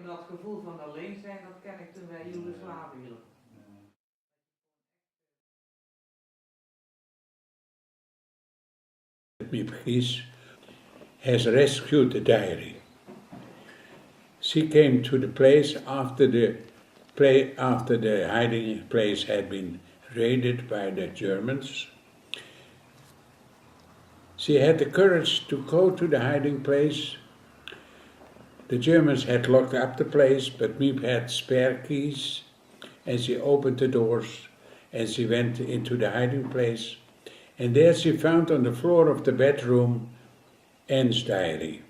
maar dat gevoel van alleen zijn, dat ken ik toen wij Joegoslavië hielden. Miep Gies has rescued the diary. She came to the place after the hiding place had been raided by the Germans. She had the courage to go to the hiding place. The Germans had locked up the place, but Miep had spare keys, and she opened the doors, and she went into the hiding place, and there she found on the floor of the bedroom Anne's diary.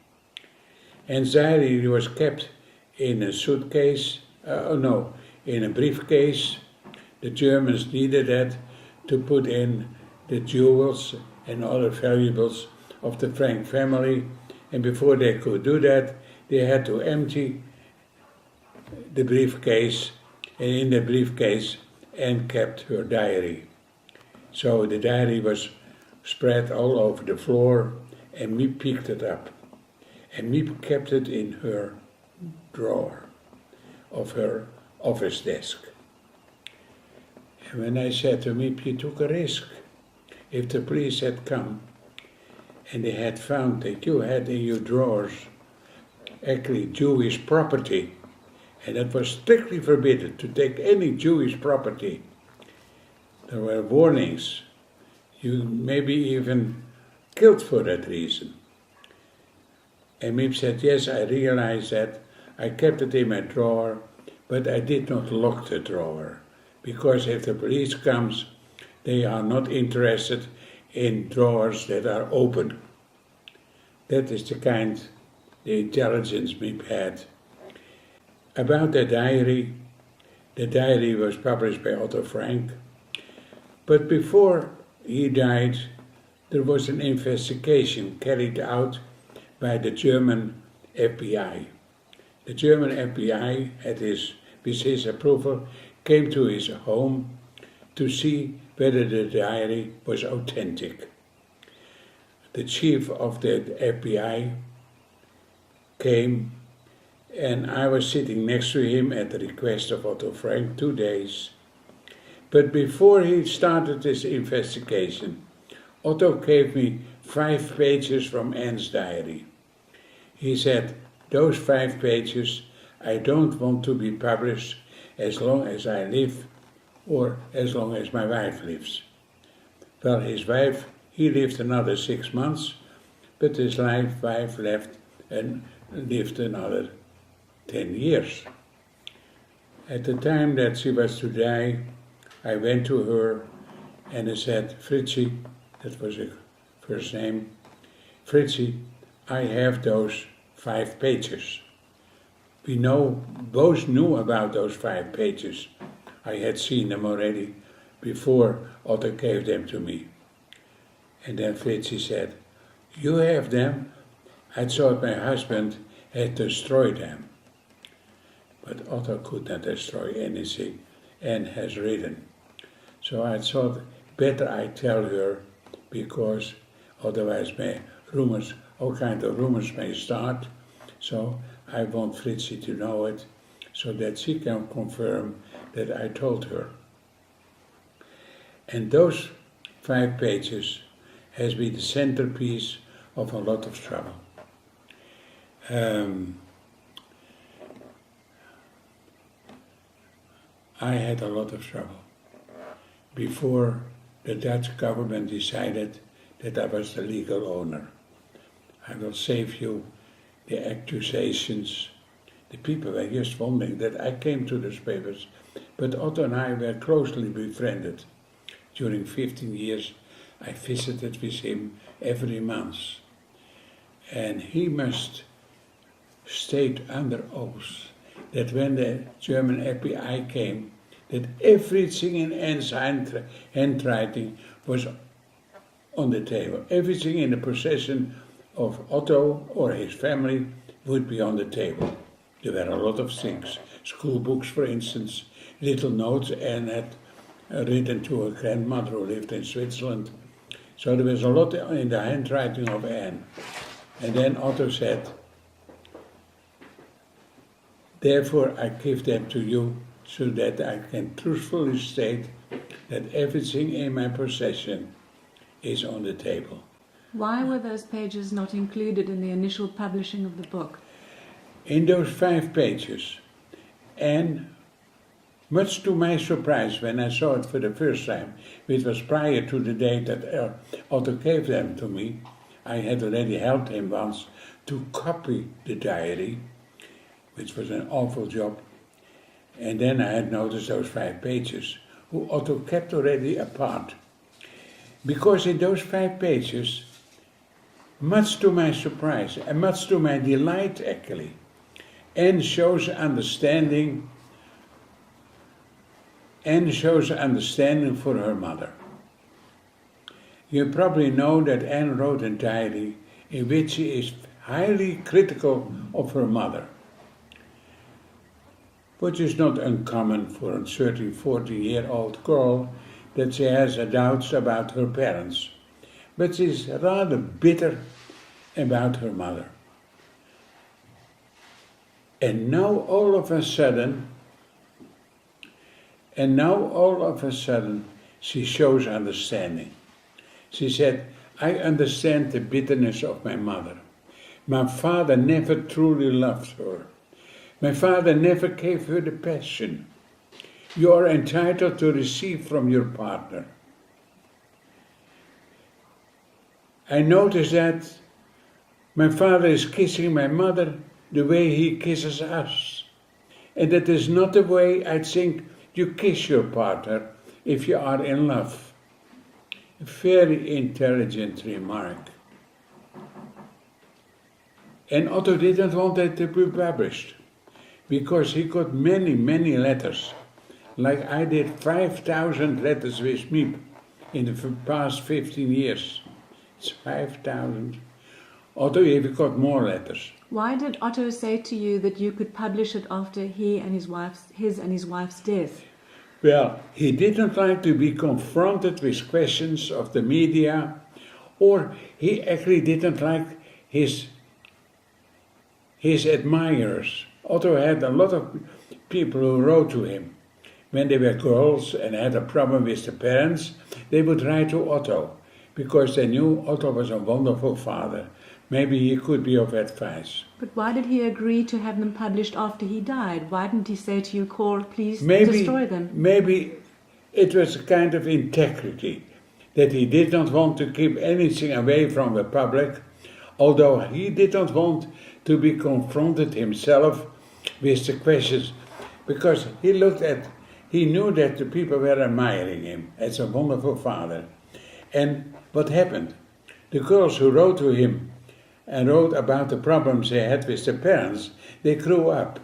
Anne's diary was kept in a suitcase, in a briefcase. The Germans needed that to put in the jewels and other valuables of the Frank family, and before they could do that, they had to empty the briefcase, and in the briefcase Anne kept her diary. So the diary was spread all over the floor, and Miep picked it up. And Miep kept it in her drawer of her office desk. And when I said to Miep, you took a risk. If the police had come and they had found that you had in your drawers actually Jewish property, and it was strictly forbidden to take any Jewish property, there were warnings. You may be even killed for that reason. And Miep said, yes, I realized that. I kept it in my drawer, but I did not lock the drawer, because if the police comes, they are not interested in drawers that are open. That is the intelligence Miep had. About the diary was published by Otto Frank, but before he died, there was an investigation carried out by the German FBI. The German FBI, with his approval, came to his home to see whether the diary was authentic. The chief of the FBI came, and I was sitting next to him at the request of Otto Frank 2 days. But before he started this investigation, Otto gave me 5 pages from Anne's diary. He said, those 5 pages I don't want to be published as long as I live or as long as my wife lives. Well, his wife, he lived another 6 months, but his wife left and lived another 10 years. At the time that she was to die, I went to her and I said, Fritzie, that was her first name, Fritzie, I have those 5 pages. We both knew about those 5 pages. I had seen them already before Otto gave them to me. And then Fritzie said, you have them? I thought my husband had destroyed them. But Otto could not destroy anything and has written. So I thought better I tell her, because otherwise all kinds of rumors may start. So I want Fritzie to know it, so that she can confirm that I told her. And those 5 pages has been the centerpiece of a lot of trouble. I had a lot of trouble before the Dutch government decided that I was the legal owner. I will save you the accusations. The people were just wondering that I came to those papers, but Otto and I were closely befriended. During 15 years, I visited with him every month. And he must state under oath that when the German FBI came, that everything in Anne's handwriting was on the table. Everything in the possession of Otto or his family would be on the table. There were a lot of things. School books, for instance, little notes Anne had written to her grandmother who lived in Switzerland. So there was a lot in the handwriting of Anne. And then Otto said, Therefore, I give them to you so that I can truthfully state that everything in my possession is on the table. Why were those pages not included in the initial publishing of the book? In those 5 pages, and much to my surprise when I saw it for the first time, which was prior to the date that Otto gave them to me, I had already helped him once to copy the diary, which was an awful job. And then I had noticed those 5 pages, who Otto kept already apart. Because in those 5 pages, much to my surprise and much to my delight actually, Anne shows understanding for her mother. You probably know that Anne wrote a diary in which she is highly critical of her mother, which is not uncommon for a 13, 14-year-old girl that she has doubts about her parents, but she's rather bitter about her mother. And now all of a sudden, she shows understanding. She said, I understand the bitterness of my mother. My father never truly loved her. My father never gave her the passion you are entitled to receive from your partner. I notice that my father is kissing my mother the way he kisses us. And that is not the way I think you kiss your partner if you are in love. A very intelligent remark. And Otto didn't want that to be published, because he got many, many letters. Like I did 5,000 letters with Miep in the past 15 years. It's 5,000. Otto even got more letters. Why did Otto say to you that you could publish it after his and his wife's death? Well, he didn't like to be confronted with questions of the media, or he actually didn't like his admirers. Otto had a lot of people who wrote to him. When they were girls and had a problem with the parents, they would write to Otto, because they knew Otto was a wonderful father. Maybe he could be of advice. But why did he agree to have them published after he died? Why didn't he say to you, Cor, please destroy them? Maybe it was a kind of integrity, that he did not want to keep anything away from the public, although he did not want to be confronted himself with the questions, because he knew that the people were admiring him as a wonderful father. And what happened? The girls who wrote to him and wrote about the problems they had with their parents, they grew up.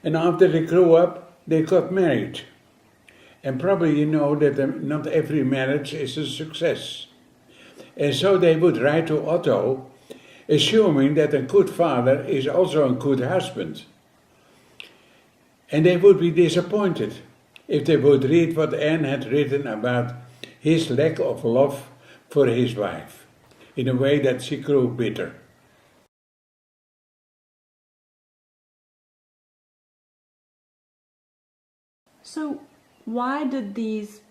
And after they grew up, they got married. And probably you know that not every marriage is a success. And so they would write to Otto, assuming that a good father is also a good husband. And they would be disappointed if they would read what Anne had written about his lack of love for his wife, in a way that she grew bitter. So why did these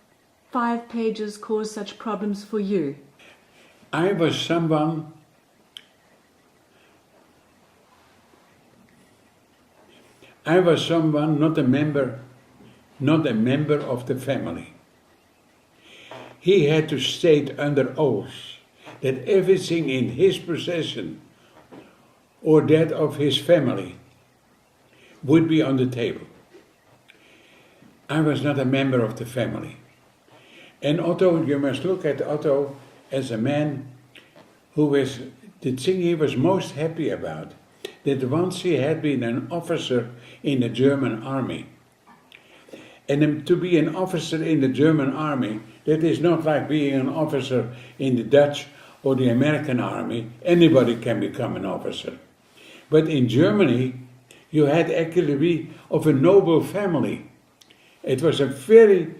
5 pages cause such problems for you? I was someone not a member of the family. He had to state under oath that everything in his possession or that of his family would be on the table. I was not a member of the family. And Otto, you must look at Otto as a man who was, the thing he was most happy about, that once he had been an officer in the German army. And to be an officer in the German army, that is not like being an officer in the Dutch or the American army. Anybody can become an officer. But in Germany, you had actually to be of a noble family. It was a very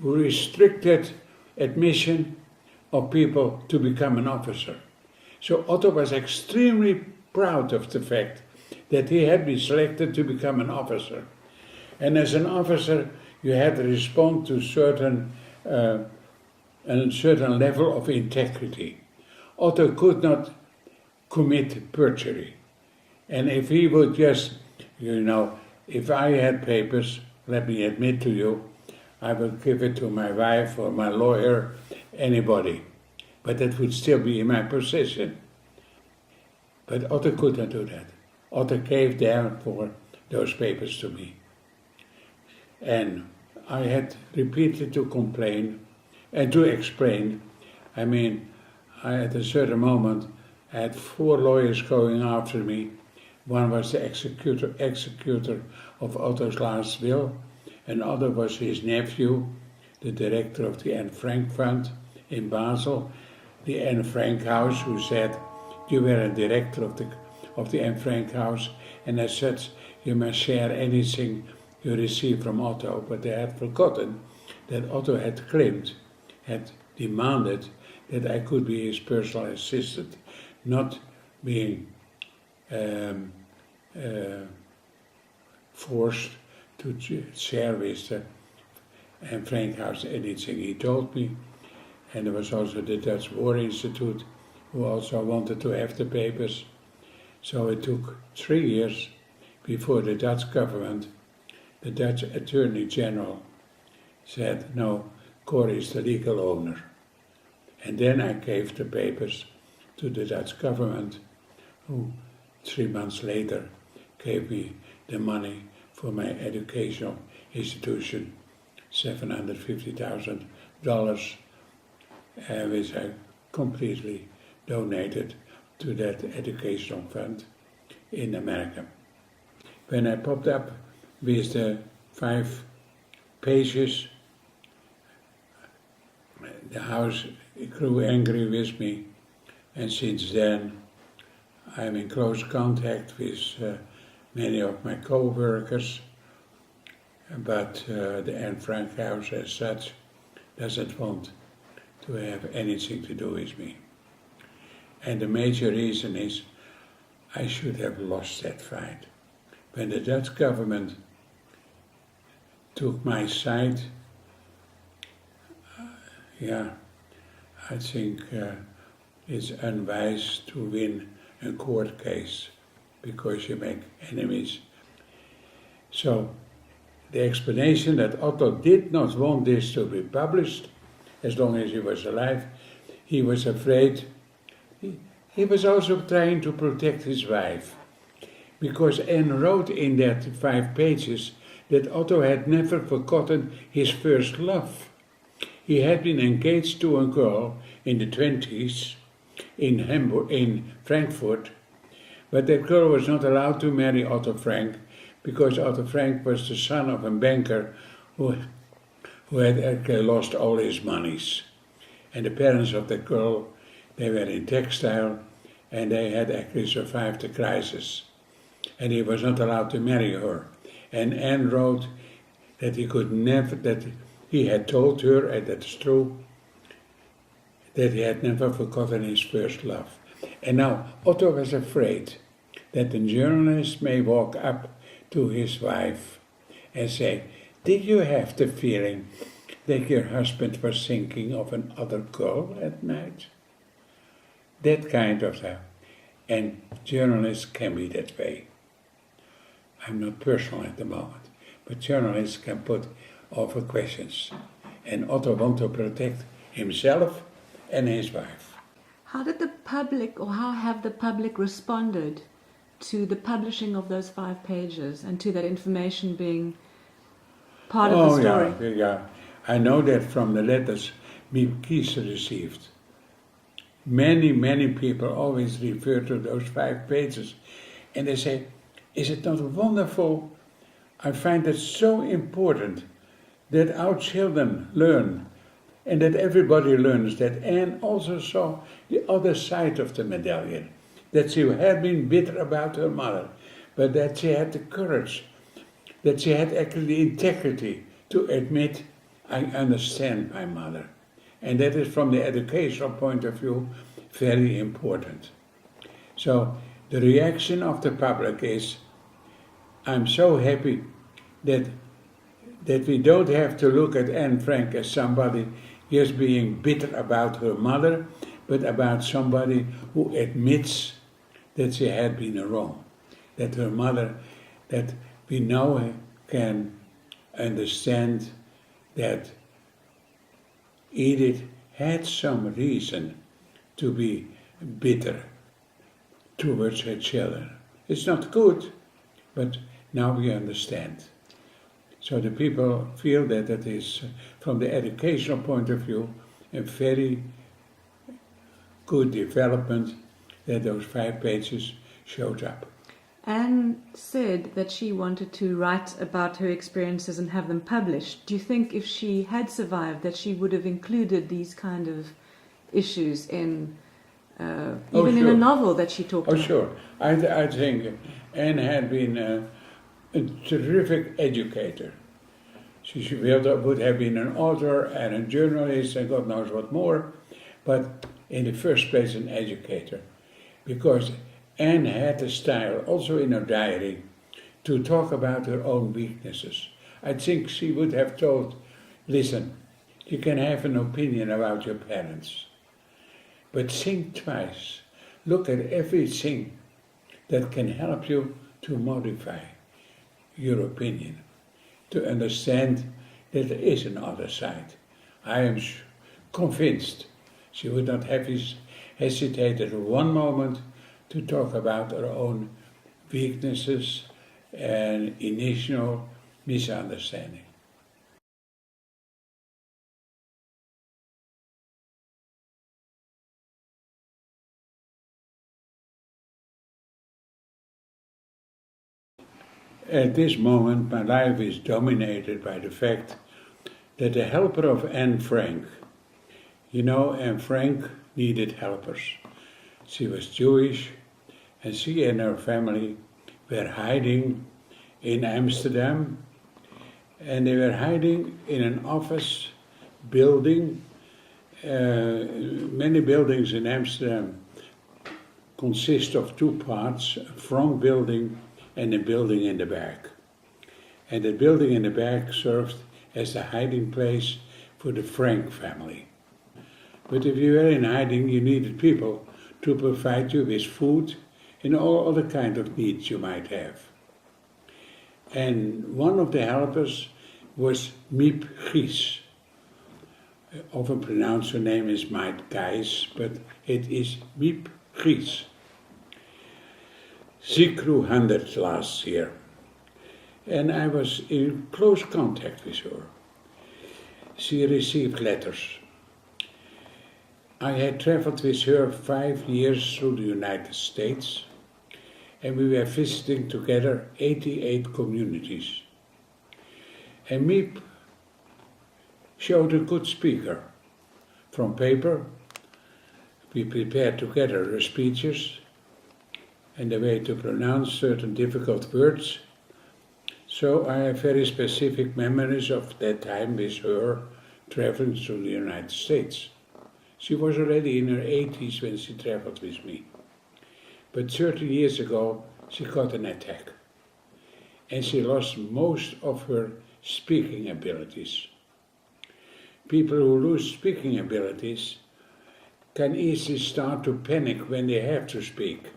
restricted admission of people to become an officer. So Otto was extremely proud of the fact that he had been selected to become an officer. And as an officer, you had to respond to a certain level of integrity. Otto could not commit perjury. And if he would just, if I had papers, let me admit to you, I would give it to my wife or my lawyer, anybody. But that would still be in my possession. But Otto could not do that. Otto gave therefore those papers to me. And I had repeatedly to complain and to explain. I mean, at a certain moment, I had 4 lawyers going after me. One was the executor of Otto's last will. Another was his nephew, the director of the Anne Frank Fund in Basel, the Anne Frank House, who said, "You were a director of the Anne Frank House, and as such, you must share anything you receive from Otto." But they had forgotten that Otto had claimed, had demanded that I could be his personal assistant, not being forced to share with the Anne Frank House anything he told me. And there was also the Dutch War Institute, who also wanted to have the papers. So it took 3 years before the Dutch government, the Dutch Attorney General, said, "No, Cor is the legal owner." And then I gave the papers to the Dutch government, who 3 months later gave me the money for my educational institution, $750,000, which I completely donated to that educational fund in America. When I popped up with the 5 pages, the house grew angry with me, and since then I'm in close contact with many of my co-workers, but the Anne Frank House as such doesn't want to have anything to do with me. And the major reason is I should have lost that fight. When the Dutch government took my side, I think it's unwise to win a court case because you make enemies. So the explanation that Otto did not want this to be published as long as he was alive, he was afraid. He was also trying to protect his wife, because Anne wrote in that 5 pages that Otto had never forgotten his first love. He had been engaged to a girl in the 20s in Frankfurt, but that girl was not allowed to marry Otto Frank because Otto Frank was the son of a banker who had actually lost all his monies. And the parents of that girl, they were in textile, and they had actually survived the crisis. And he was not allowed to marry her. And Anne wrote that he had told her, and that's true, that he had never forgotten his first love. And now Otto was afraid that the journalist may walk up to his wife and say, "Did you have the feeling that your husband was thinking of another girl at night?" That kind of stuff. And journalists can be that way. I'm not personal at the moment, but journalists can put over questions. And Otto wants to protect himself and his wife. How did the public, or how have the public responded to the publishing of those 5 pages and to that information being part of the story? Yeah. I know that from the letters Miep Gies received. Many people always refer to those 5 pages, and they say, "Is it not wonderful? I find it so important that our children learn, and that everybody learns that Anne also saw the other side of the medallion, that she had been bitter about her mother, but that she had the courage, that she had actually the integrity to admit, I understand my mother." And that is, from the educational point of view, very important. So The reaction of the public is, I'm so happy that we don't have to look at Anne Frank as somebody just being bitter about her mother, but about somebody who admits that she had been wrong. That her mother, that we now can understand that Edith had some reason to be bitter towards her children. It's not good, but now we understand. So the people feel that it is, from the educational point of view, a very good development that those 5 pages showed up. Anne said that she wanted to write about her experiences and have them published. Do you think if she had survived that she would have included these kind of issues in even in a novel that she talked about? Oh, sure. I think Anne had been a terrific educator. She would have been an author and a journalist and God knows what more, but in the first place an educator. Because Anne had the style, also in her diary, to talk about her own weaknesses. I think she would have told, listen, you can have an opinion about your parents, but think twice. Look at everything that can help you to modify your opinion, to understand that there is another side. I am convinced she would not have hesitated one moment to talk about her own weaknesses and initial misunderstanding. At this moment, my life is dominated by the fact that the helper of Anne Frank, Anne Frank needed helpers. She was Jewish, and she and her family were hiding in Amsterdam, and they were hiding in an office building. Many buildings in Amsterdam consist of 2 parts, a front building and a building in the back. And the building in the back served as a hiding place for the Frank family. But if you were in hiding, you needed people to provide you with food and all other kind of needs you might have. And one of the helpers was Miep Gies. Often pronounced her name is Miep Gies, but it is Miep Gies. She grew 100 last year, and I was in close contact with her. She received letters. I had traveled with her 5 years through the United States, and we were visiting together 88 communities. And Miep showed a good speaker. From paper, we prepared together her speeches and the way to pronounce certain difficult words. So I have very specific memories of that time with her traveling through the United States. She was already in her 80s when she traveled with me. But 30 years ago, she got an attack. And she lost most of her speaking abilities. People who lose speaking abilities can easily start to panic when they have to speak.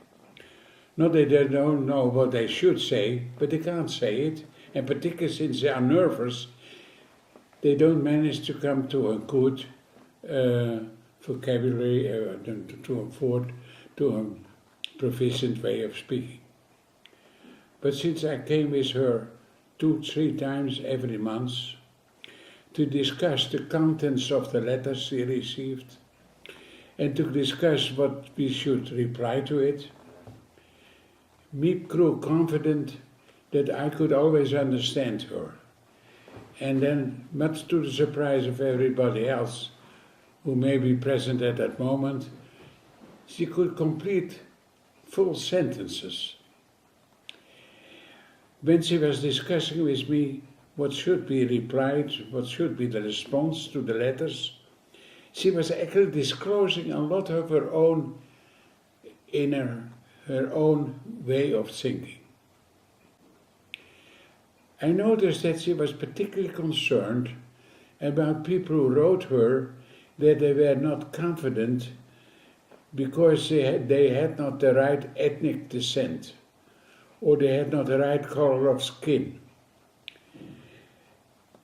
Not that they don't know what they should say, but they can't say it. And particularly since they are nervous, they don't manage to come to a good vocabulary, to a proficient way of speaking. But since I came with her 2-3 times every month to discuss the contents of the letters she received and to discuss what we should reply to it, Miep grew confident that I could always understand her. And then, much to the surprise of everybody else who may be present at that moment, she could complete full sentences. When she was discussing with me what should be replied, what should be the response to the letters, she was actually disclosing a lot of her own inner her own way of thinking. I noticed that she was particularly concerned about people who wrote her that they were not confident because they had not the right ethnic descent, or they had not the right color of skin.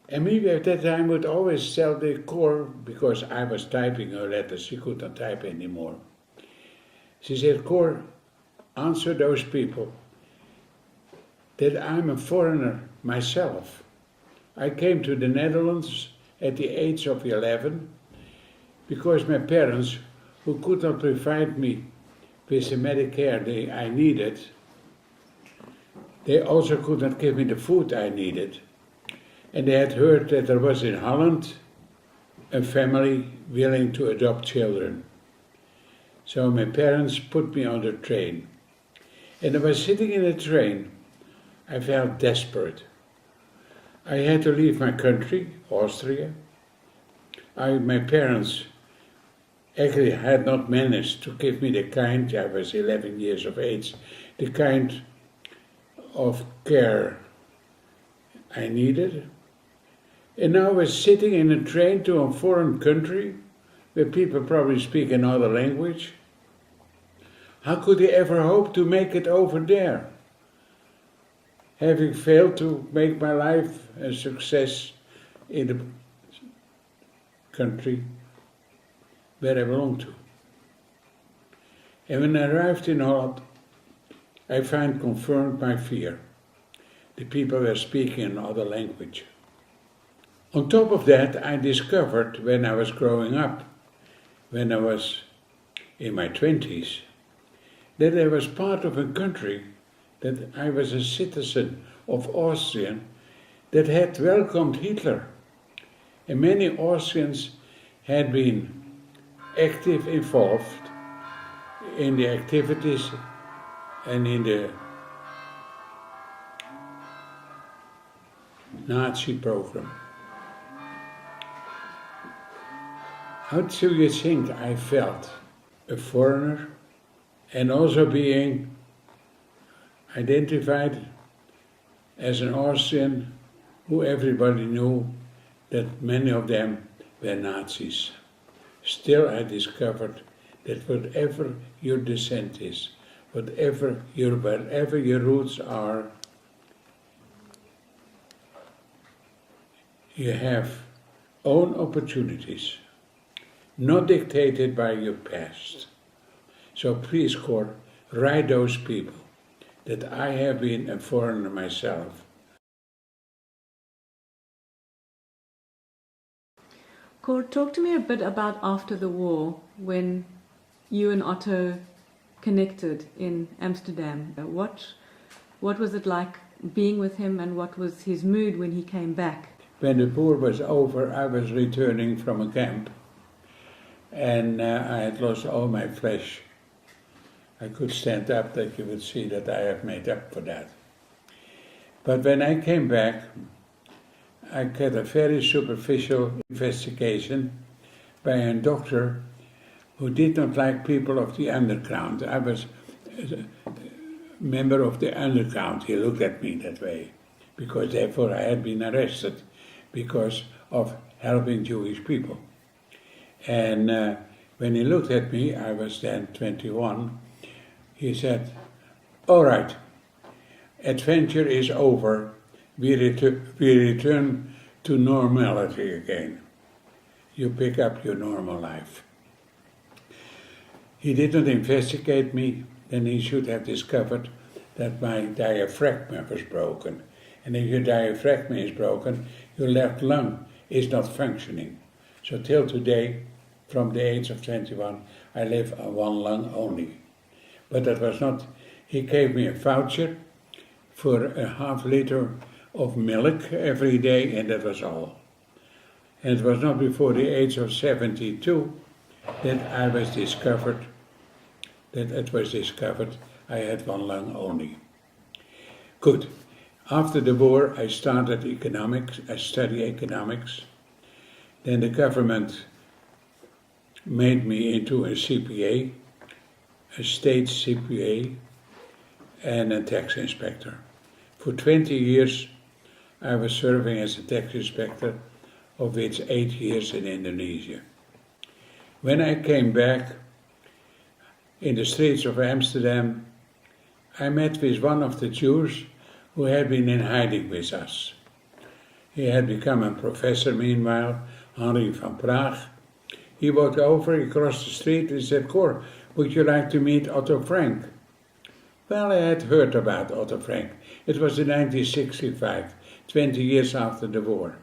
And maybe at that time would always tell the Cor, because I was typing her letters, she could not type anymore. She said, Cor, answer those people that I'm a foreigner myself. I came to the Netherlands at the age of 11 because my parents, who could not provide me with the Medicare I needed, they also could not give me the food I needed. And they had heard that there was in Holland a family willing to adopt children. So my parents put me on the train. And I was sitting in the train. I felt desperate. I had to leave my country, Austria. My parents actually had not managed to give me the kind, I was 11 years of age, the kind of care I needed. And now I was sitting in a train to a foreign country where people probably speak another language. How could they ever hope to make it over there? Having failed to make my life a success in the country where I belong to. And when I arrived in Holland, I found confirmed my fear. The people were speaking another language. On top of that, I discovered when I was growing up, when I was in my 20s, that I was part of a country, that I was a citizen of Austria that had welcomed Hitler. And many Austrians had been involved in the activities and in the Nazi program. How do you think I felt? A foreigner, and also being identified as an Austrian who everybody knew that many of them were Nazis. Still I discovered that whatever your descent is, wherever your roots are, you have own opportunities, not dictated by your past. So please, Cor, write those people that I have been a foreigner myself. Cor, talk to me a bit about after the war, when you and Otto connected in Amsterdam. What was it like being with him, and what was his mood when he came back? When the war was over, I was returning from a camp, and I had lost all my flesh. I could stand up, that you would see that I have made up for that. But when I came back, I got a very superficial investigation by a doctor who did not like people of the underground. I was a member of the underground. He looked at me that way, because therefore I had been arrested because of helping Jewish people. And when he looked at me, I was then 21, he said, all right, adventure is over, we return to normality again. You pick up your normal life. He did not investigate me, then he should have discovered that my diaphragm was broken. And if your diaphragm is broken, your left lung is not functioning. So till today, from the age of 21, I live on one lung only. But that was not, he gave me a voucher for a half liter of milk every day, and that was all. And it was not before the age of 72 that it was discovered I had one lung only. Good. After the war, I studied economics. Then the government made me into a CPA, a state CPA, and a tax inspector. For 20 years I was serving as a tax inspector, of which 8 years in Indonesia. When I came back in the streets of Amsterdam, I met with one of the Jews who had been in hiding with us. He had become a professor meanwhile, Henri van Praag. He walked over, he crossed the street, and said, "Cor, would you like to meet Otto Frank?" Well, I had heard about Otto Frank. It was in 1965, 20 years after the war.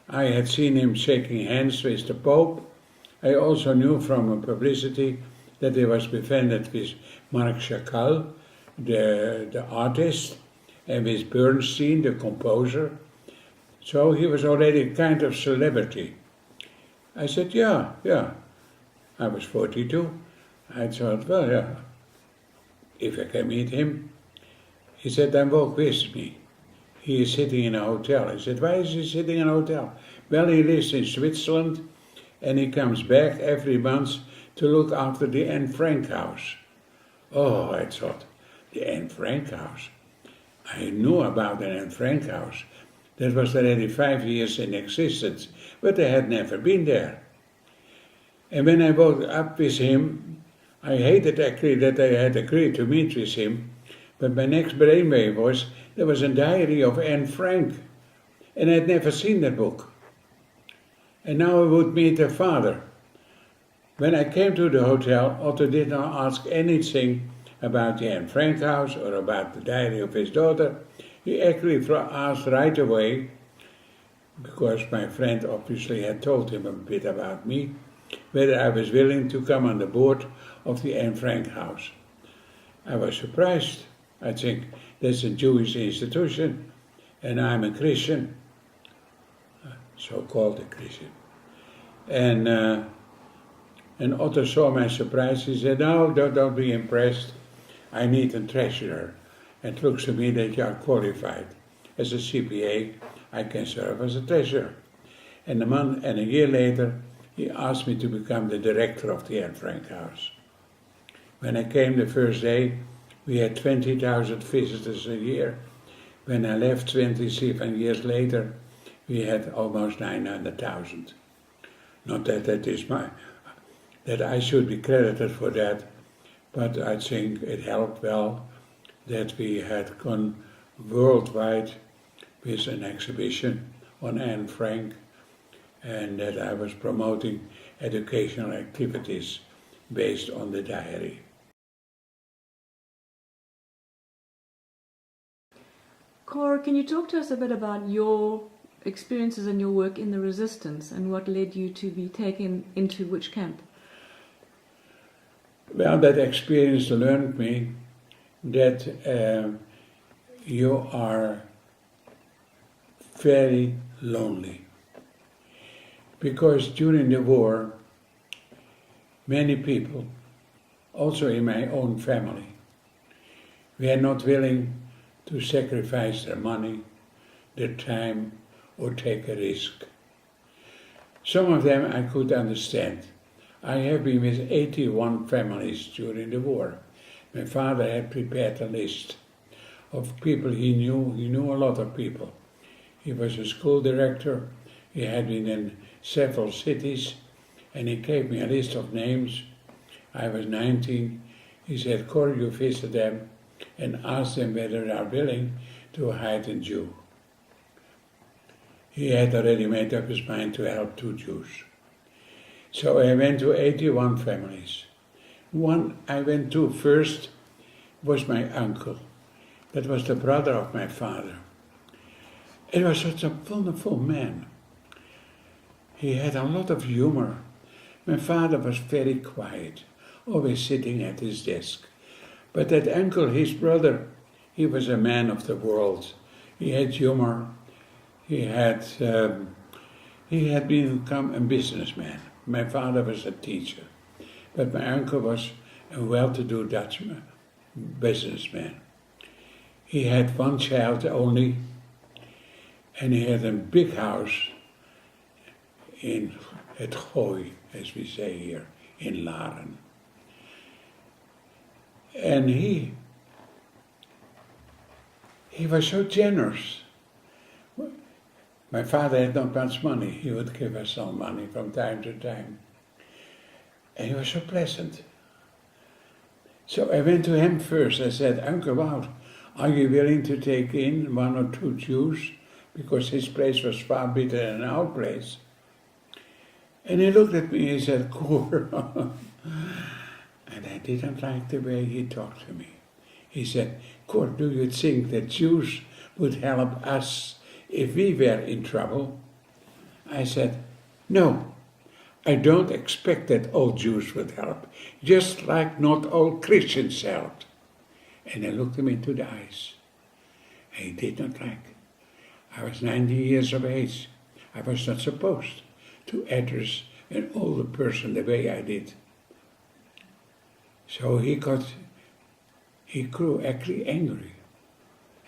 I had seen him shaking hands with the Pope. I also knew from publicity that he was befriended with Marc Chagall, the artist, and with Bernstein, the composer. So he was already kind of celebrity. I said, yeah. I was 42. I thought, well, yeah, if I can meet him. He said, then walk with me. He is sitting in a hotel. I said, why is he sitting in a hotel? Well, he lives in Switzerland, and he comes back every month to look after the Anne Frank house. Oh, I thought, the Anne Frank house. I knew about the Anne Frank house. That was already 5 years in existence, but I had never been there. And when I woke up with him, I hated actually that I had agreed to meet with him, but my next brainwave was, there was a diary of Anne Frank, and I had never seen that book. And now I would meet her father. When I came to the hotel, Otto did not ask anything about the Anne Frank house or about the diary of his daughter. He actually asked right away, because my friend obviously had told him a bit about me, whether I was willing to come on the board of the Anne Frank house. I was surprised. I think that's a Jewish institution, and I'm a Christian, so-called a Christian. And Otto saw my surprise. He said, no, don't be impressed. I need a treasurer. It looks to me that you are qualified. As a CPA, I can serve as a treasurer. And a year later, he asked me to become the director of the Anne Frank house. When I came the first day, we had 20,000 visitors a year. When I left 27 years later, we had almost 900,000. Not that I should be credited for that, but I think it helped well that we had gone worldwide with an exhibition on Anne Frank, and that I was promoting educational activities based on the diary. Cor, can you talk to us a bit about your experiences and your work in the resistance and what led you to be taken into which camp? Well, that experience learned me that you are very lonely. Because during the war, many people, also in my own family, were not willing to sacrifice their money, their time, or take a risk. Some of them I could understand. I have been with 81 families during the war. My father had prepared a list of people he knew. He knew a lot of people. He was a school director. He had been in several cities, and he gave me a list of names. I was 19. He said, Cor, you visit them and ask them whether they are willing to hide a Jew. He had already made up his mind to help 2 Jews. So I went to 81 families. One I went to first was my uncle. That was the brother of my father. He was such a wonderful man. He had a lot of humor. My father was very quiet, always sitting at his desk. But that uncle, his brother, he was a man of the world. He had humor. He had become a businessman. My father was a teacher, but my uncle was a well-to-do Dutch businessman. He had 1 child only, and he had a big house in het Gooi, as we say here, in Laren. And he He was so generous. My father had not much money. He would give us some money from time to time. And he was so pleasant. So I went to him first. I said, Uncle Wout, are you willing to take in 1 or 2 Jews? Because his place was far better than our place. And he looked at me and he said, Cor. And I didn't like the way he talked to me. He said, Cor, do you think that Jews would help us if we were in trouble? I said, no, I don't expect that all Jews would help, just like not all Christians helped. And I looked him into the eyes. And he did not like. I was 90 years of age. I was not supposed to address an older person the way I did. So he grew actually angry.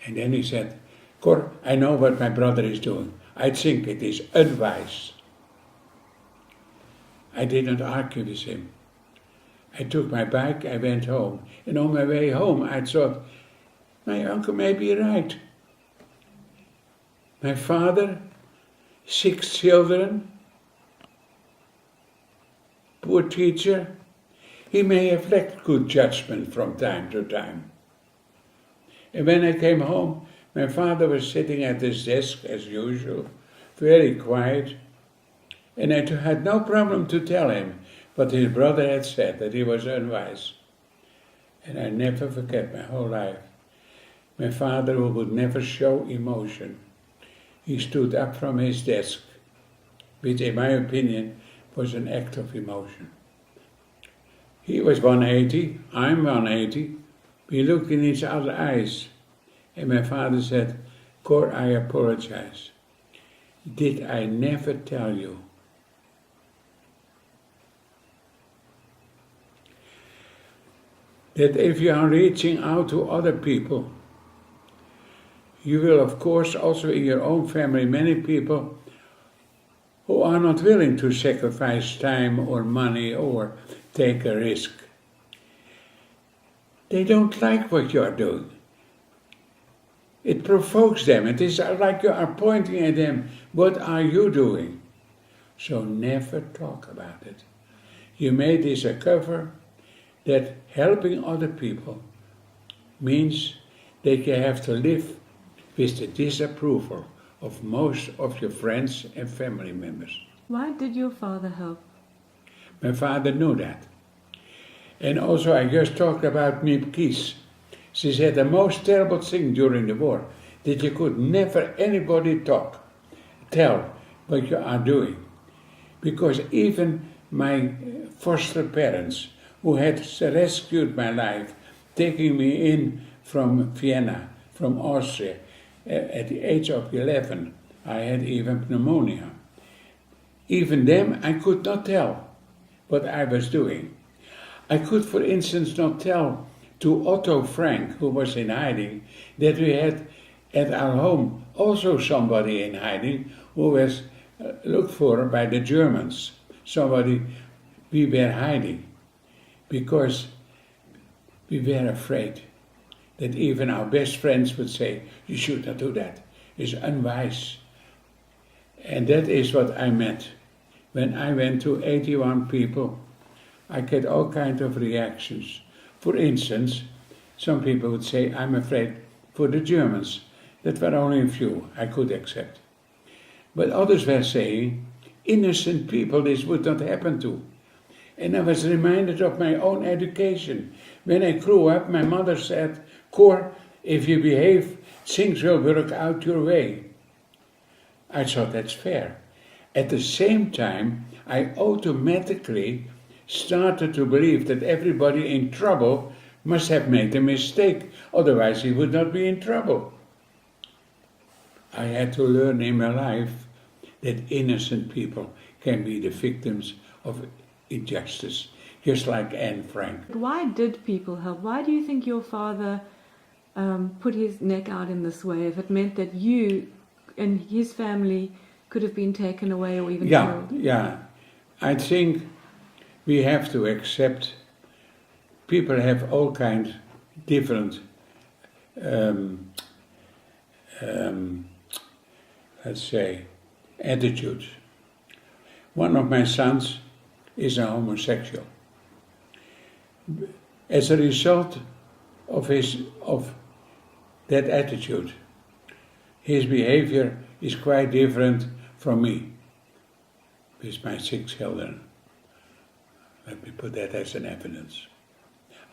And then he said, Cor, I know what my brother is doing. I think it is unwise. I did not argue with him. I took my bike, I went home. And on my way home, I thought, my uncle may be right. My father, 6 children, poor teacher, he may have lacked good judgment from time to time. And when I came home, my father was sitting at his desk as usual, very quiet, and I had no problem to tell him what his brother had said, that he was unwise. And I never forget my whole life. My father, who would never show emotion, he stood up from his desk, which in my opinion was an act of emotion. He was 180, I'm 180. We looked in each other's eyes, and my father said, Cor, I apologize. Did I never tell you? That if you are reaching out to other people, you will of course also in your own family many people who are not willing to sacrifice time or money or take a risk. They don't like what you are doing. It provokes them. It is like you are pointing at them, what are you doing? So never talk about it. You made this a cover that helping other people means that you have to live with the disapproval of most of your friends and family members. Why did your father help? My father knew that. And also I just talked about Miep Gies. She said the most terrible thing during the war, that you could never anybody tell what you are doing. Because even my foster parents, who had rescued my life, taking me in from Vienna, from Austria, at the age of 11, I had even pneumonia. Even them, I could not tell what I was doing. I could, for instance, not tell to Otto Frank, who was in hiding, that we had at our home also somebody in hiding who was looked for by the Germans. Somebody we were hiding because we were afraid that even our best friends would say, you should not do that. It's unwise. And that is what I meant. When I went to 81 people, I get all kinds of reactions. For instance, some people would say, I'm afraid for the Germans. That were only a few I could accept. But others were saying, innocent people this would not happen to. And I was reminded of my own education. When I grew up, my mother said, Cor, if you behave, things will work out your way. I thought that's fair. At the same time, I automatically started to believe that everybody in trouble must have made a mistake, otherwise he would not be in trouble. I had to learn in my life that innocent people can be the victims of injustice, just like Anne Frank. Why did people help? Why do you think your father put his neck out in this way if it meant that you and his family could have been taken away or even killed? Yeah. I think we have to accept people have all kinds different let's say, attitude. One of my sons is a homosexual. As a result of that attitude, his behavior is quite different from me with my 6 children. Let me put that as an evidence.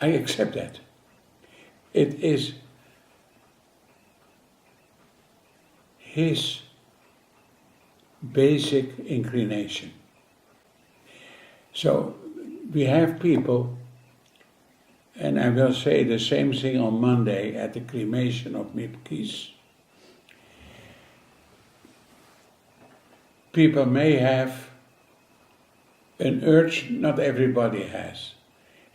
I accept that. It is his basic inclination. So we have people, and I will say the same thing on Monday at the cremation of Miep Gies. People may have an urge not everybody has,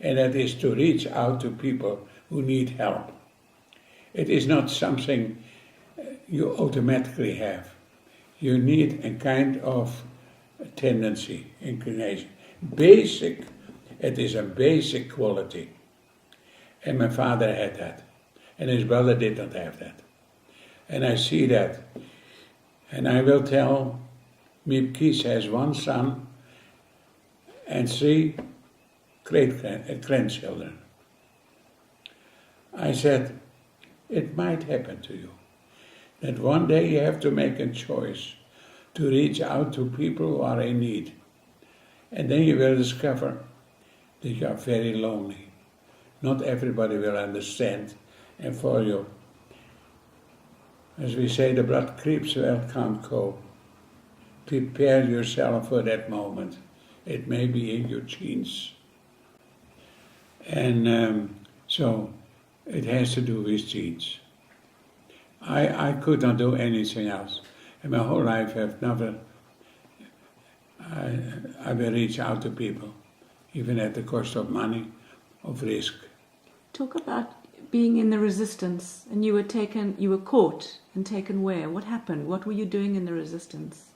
and that is to reach out to people who need help. It is not something you automatically have. You need a kind of tendency, inclination. Basic, it is a basic quality. And my father had that. And his brother did not have that. And I see that. And I will tell, Miep Gies has 1 son and 3 grandchildren. I said, it might happen to you. That one day you have to make a choice to reach out to people who are in need. And then you will discover that you are very lonely. Not everybody will understand and follow you. As we say, the blood creeps where it can't go. Prepare yourself for that moment. It may be in your genes. And so it has to do with genes. I could not do anything else. And my whole life I've never, I will reach out to people, even at the cost of money, of risk. Talk about being in the resistance, and you were caught and taken where? What happened? What were you doing in the resistance?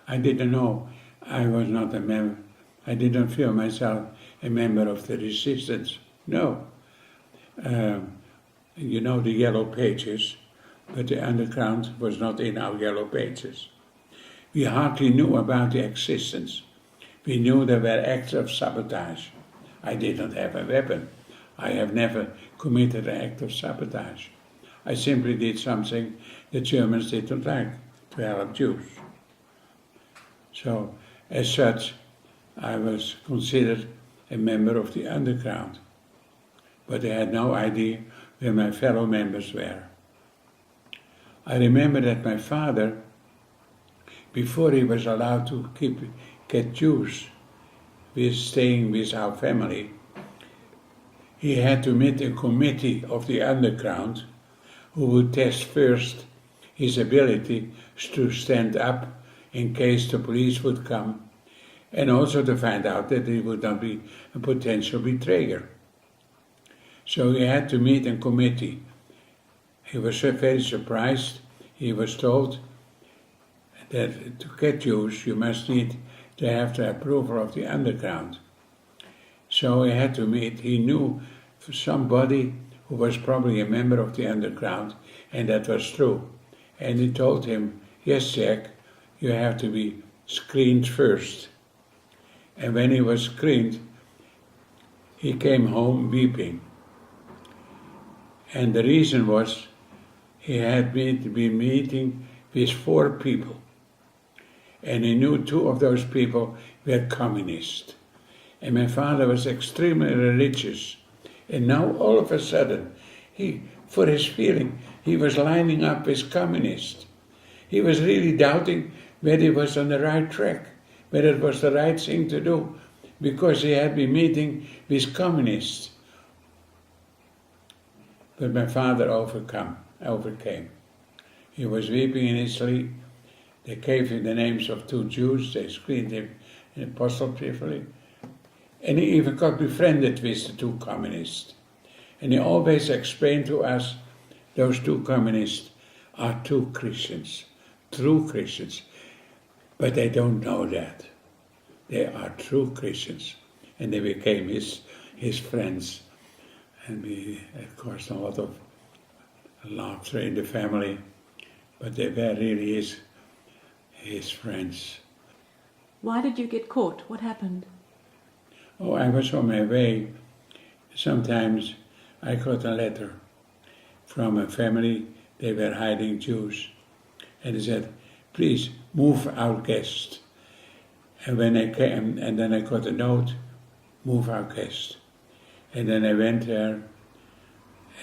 I didn't know. I was not a member. I didn't feel myself a member of the resistance. No. You know the yellow pages, but the underground was not in our yellow pages. We hardly knew about the existence. We knew there were acts of sabotage. I did not have a weapon. I have never committed an act of sabotage. I simply did something the Germans did not like, to help Jews. So, as such, I was considered a member of the underground. But I had no idea where my fellow members were. I remember that my father, before he was allowed to get Jews staying with our family, he had to meet a committee of the underground who would test first his ability to stand up in case the police would come, and also to find out that he would not be a potential betrayer. So he had to meet a committee. He was very surprised. He was told that to get Jews, you must need to have the approval of the underground. So he had to meet. He knew somebody who was probably a member of the underground, and that was true. And he told him, yes, Jack, you have to be screened first. And when he was screened, he came home weeping. And the reason was he had been meeting with 4 people. And he knew 2 of those people were communists. And my father was extremely religious. And now all of a sudden, for his feeling, he was lining up with communists. He was really doubting whether he was on the right track, whether it was the right thing to do, because he had been meeting with communists. But my father overcame. He was weeping in his sleep. They gave him the names of 2 Jews. They screened him in apostle briefly. And he even got befriended with the 2 communists. And he always explained to us, those 2 communists are 2 Christians, true Christians. But they don't know that. They are true Christians. And they became his friends. And we, of course, a lot of laughter in the family. but they were really his friends. Why did you get caught? What happened? Oh, I was on my way. Sometimes I got a letter from a family. They were hiding Jews. And they said, please move our guest. And when I came, and then I got a note, move our guest. And then I went there,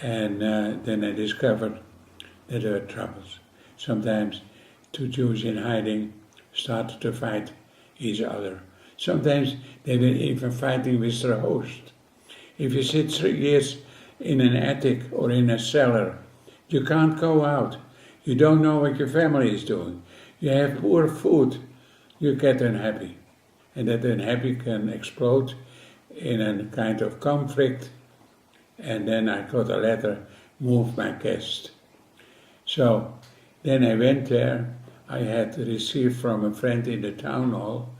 and then I discovered that there were troubles. Sometimes two Jews in hiding started to fight each other. Sometimes they were even fighting with their host. If you sit 3 years in an attic or in a cellar, you can't go out. You don't know what your family is doing. You have poor food, you get unhappy. And that unhappy can explode in a kind of conflict. And then I got a letter, move my guest. So then I went there. I had received from a friend in the town hall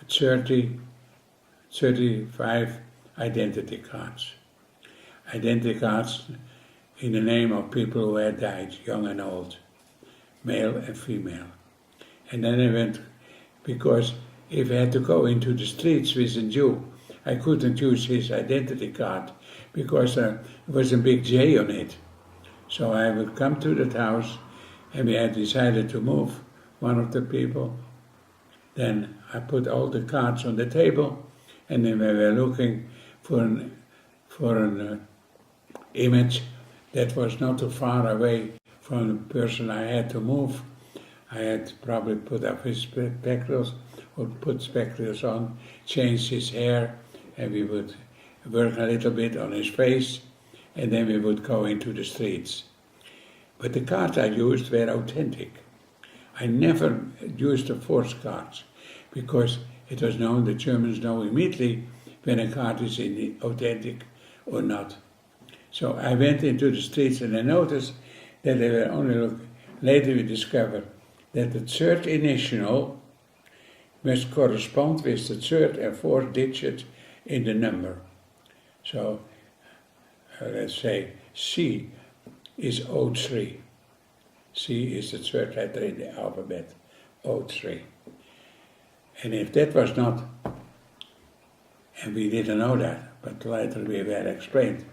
35 identity cards. Identity cards in the name of people who had died, young and old, male and female. And then I went, because if I had to go into the streets with a Jew, I couldn't use his identity card because there was a big J on it. So I would come to that house, and we had decided to move one of the people. Then I put all the cards on the table, and then we were looking for an image that was not too far away from the person I had to move. I had probably put up his spectacles, or put spectacles on, change his hair, and we would work a little bit on his face, and then we would go into the streets. But the cards I used were authentic. I never used the forged cards, because it was known, the Germans know immediately when a card is authentic or not. So I went into the streets and I noticed that they were only, later we discovered that the third initial must correspond with the third and fourth digit in the number. So let's say C is O3. C is the third letter in the alphabet, O3. And if that was not, and we didn't know that, but later we were explained.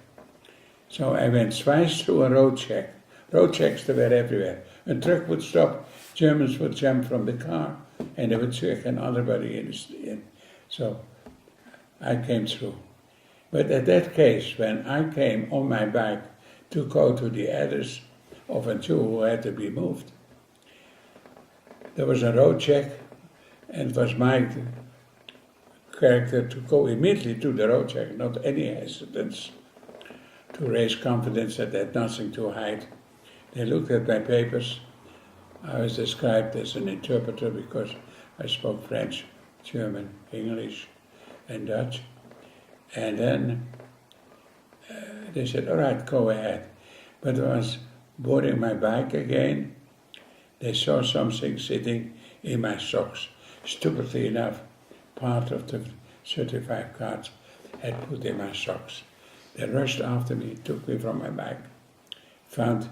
So I went twice through a road check. Road checks, they were everywhere. A truck would stop, Germans would jump from the car, and they would check everybody in the street. So I came through. But at that case, when I came on my bike to go to the address of a Jew who had to be moved, there was a road check, and it was my character to go immediately to the road check, not any hesitance, to raise confidence that they had nothing to hide. They looked at my papers. I was described as an interpreter because I spoke French, German, English, and Dutch. And then they said, all right, go ahead. But I was boarding my bike again. They saw something sitting in my socks. Stupidly enough, part of the 35 cards had put in my socks. They rushed after me, took me from my bike, found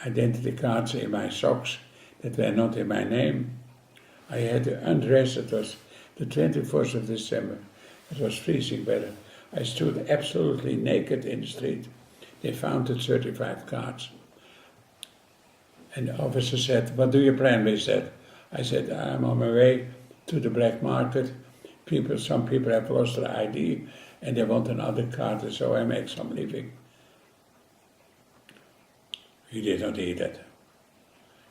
identity cards in my socks that were not in my name. I had to undress. It was the 24th of December. It was freezing weather. I stood absolutely naked in the street. They found the 35 cards. And the officer said, what do you plan with that? I said, I'm on my way to the black market. Some people have lost their ID and they want another card, so I make some living. He did not eat it.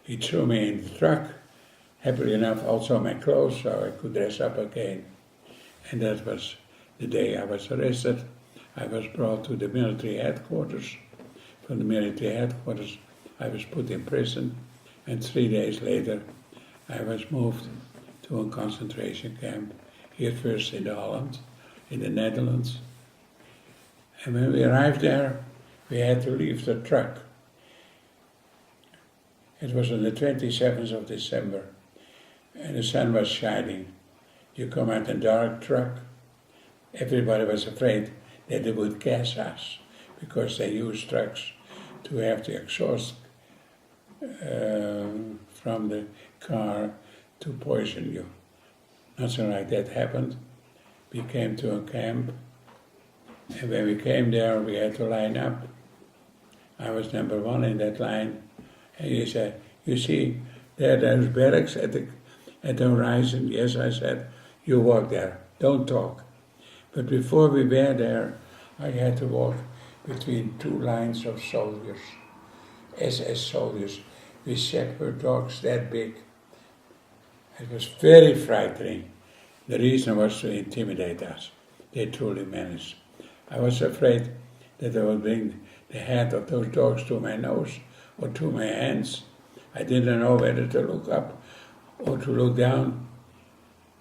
He threw me in the truck, happily enough also my clothes, so I could dress up again. And that was the day I was arrested. I was brought to the military headquarters. From the military headquarters, I was put in prison, and 3 days later, I was moved to a concentration camp, here first in Holland, in the Netherlands. And when we arrived there, we had to leave the truck. It was on the 27th of December, and the sun was shining. You come out in a dark truck. Everybody was afraid that they would gas us, because they used trucks to have the exhaust from the car to poison you. Nothing like that happened. We came to a camp, and when we came there, we had to line up. I was number 1 in that line, and he said, "You see, there's barracks at the horizon." Yes, I said, "You walk there, don't talk." But before we were there, I had to walk between 2 lines of soldiers, SS soldiers, with shepherd dogs that big. It was very frightening. The reason was to intimidate us. They truly managed. I was afraid that they would bring the head of those dogs to my nose or to my hands. I didn't know whether to look up or to look down.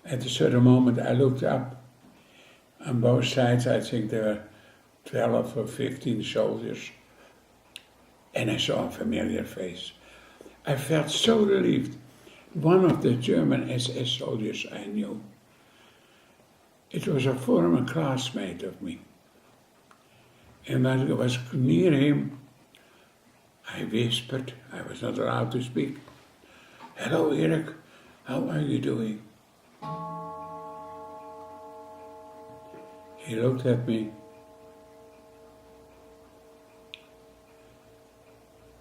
At a certain moment I looked up. On both sides I think there were 12 or 15 soldiers, and I saw a familiar face. I felt so relieved. One of the German SS soldiers I knew. It was a former classmate of me. And when I was near him, I whispered, I was not allowed to speak, "Hello, Erik, how are you doing?" He looked at me,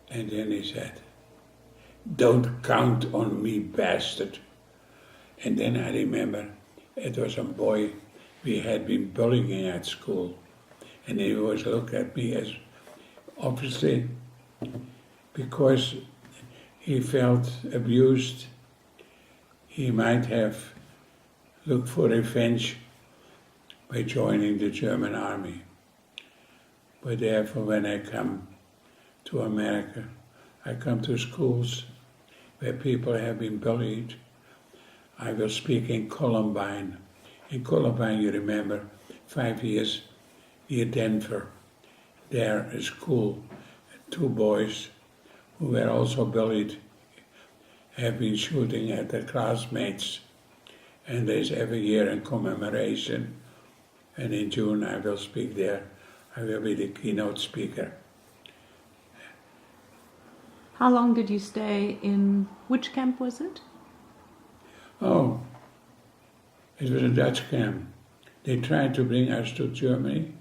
and then he said, "Don't count on me, bastard." And then I remember it was a boy we had been bullying at school. And he always looked at me as, obviously, because he felt abused, he might have looked for revenge by joining the German army. But therefore, when I come to America, I come to schools where people have been bullied. I will speak in Columbine. In Columbine, you remember, 5 years near Denver. There, a school, 2 boys who were also bullied have been shooting at their classmates. And there's every year a commemoration. And in June I will speak there. I will be the keynote speaker. How long did you stay in, which camp was it? Oh, it was a Dutch camp. They tried to bring us to Germany,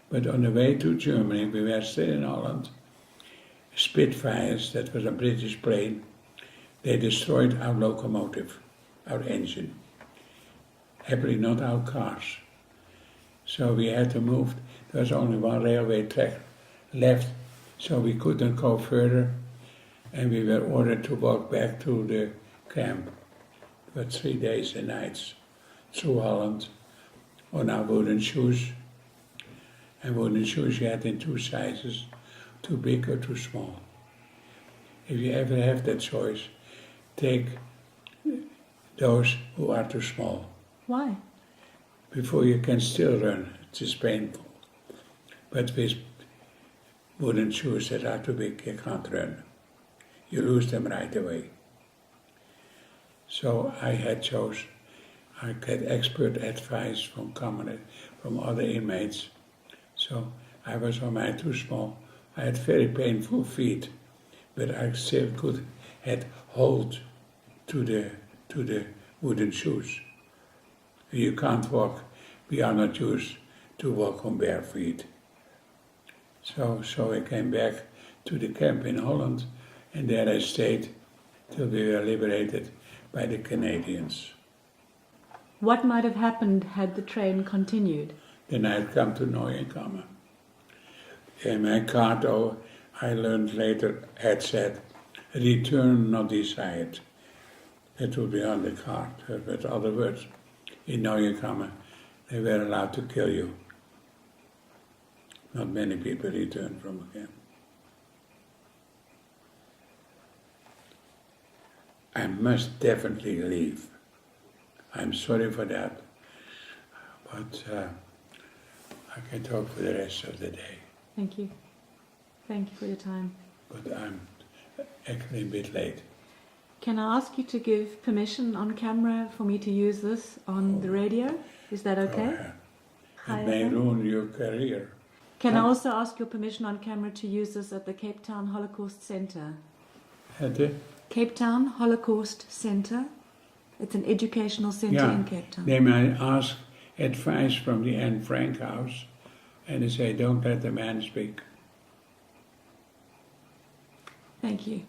but on the way to Germany, we were still in Holland. Spitfires, that was a British plane, they destroyed our locomotive, our engine. Happily not our cars. So we had to move. There was only 1 railway track left, so we couldn't go further, and we were ordered to walk back to the camp. For 3 days and nights through Holland on our wooden shoes. And wooden shoes you had in 2 sizes, too big or too small. If you ever have that choice, take those who are too small. Why? Before you can still run, it is painful. But with wooden shoes that are too big, you can't run. You lose them right away. So I had expert advice from other inmates. So I was on my too small. I had very painful feet, but I still could had hold to the wooden shoes. You can't walk. We are not used to walk on bare feet. So I came back to the camp in Holland, and there I stayed till we were liberated by the Canadians. What might have happened had the train continued? Then I had come to Neuenkammer. And my card, I learned later, had said, "Return not desired." That would be on the card. With other words, in Neuenkammer, they were allowed to kill you. Not many people returned from a camp. I must definitely leave. I'm sorry for that, but I can talk for the rest of the day. Thank you. Thank you for your time. But I'm actually a bit late. Can I ask you to give permission on camera for me to use this on the radio? Is that okay? It may ruin your career. Can I also ask your permission on camera to use this at the Cape Town Holocaust Center? At the, Cape Town Holocaust Center. It's an educational center in Cape Town. they might ask advice from the Anne Frank house, and they say, don't let the man speak. Thank you.